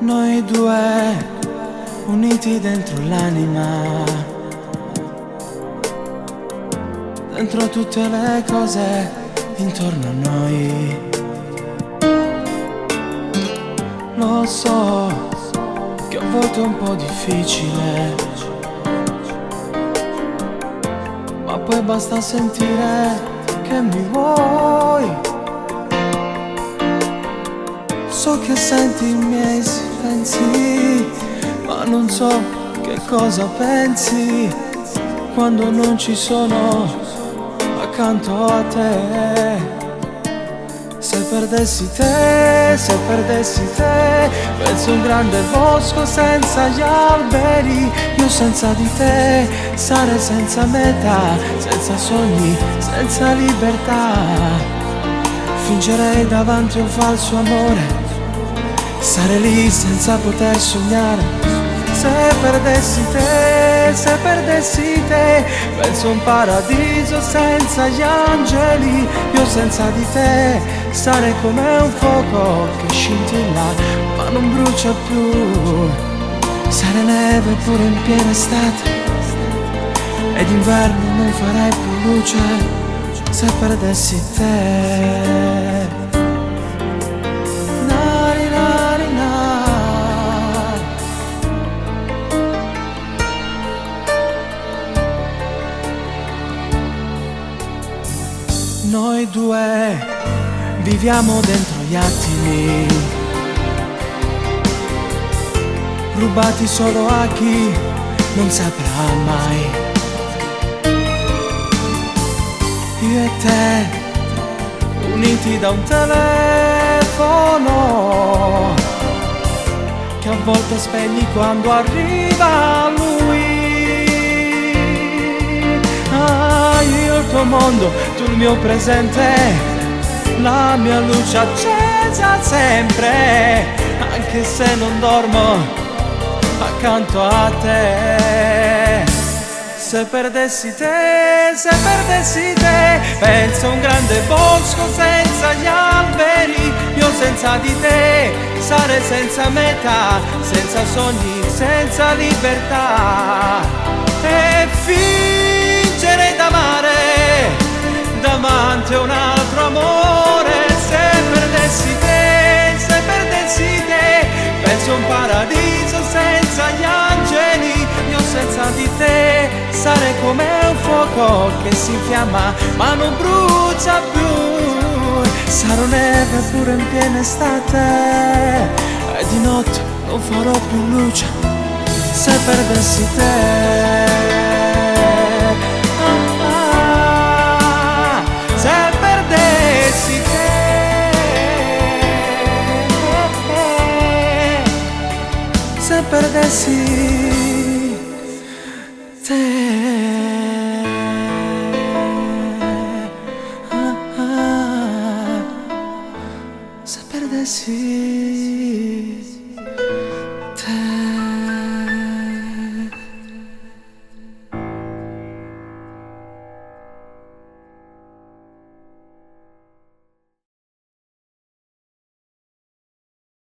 Noi due uniti dentro l'anima, dentro tutte le cose intorno a noi. Lo so che a volte è un po' difficile, ma poi basta sentire che mi vuoi. So che senti i miei silenzi, ma non so che cosa pensi quando non ci sono accanto a te. Se perdessi te, penso a un grande bosco senza gli alberi. Io senza di te sarei senza meta, senza sogni, senza libertà. Fingerei davanti a un falso amore, sarei lì senza poter sognare. Se perdessi te, penso a un paradiso senza gli angeli. Io senza di te sarei come un fuoco che scintilla ma non brucia più. Sarei neve pure in piena estate, ed inverno non farei più luce se perdessi te. Noi due viviamo dentro gli attimi, rubati solo a chi non saprà mai. Io e te, uniti da un telefono che a volte spegni quando arriva lui. Io il tuo mondo, tu il mio presente, la mia luce accesa sempre, anche se non dormo accanto a te. Se perdessi te, penso a un grande bosco senza gli alberi. Io senza di te sarei senza meta, senza sogni, senza libertà. E fingerei d'amare davanti a un altro amore. Se perdessi te, penso a un paradiso senza gli angeli. Io senza di te sarei come un fuoco che si infiamma ma non brucia più. Sarò neve pure in piena estate, e di notte non farò più luce se perdessi te. Se perdessi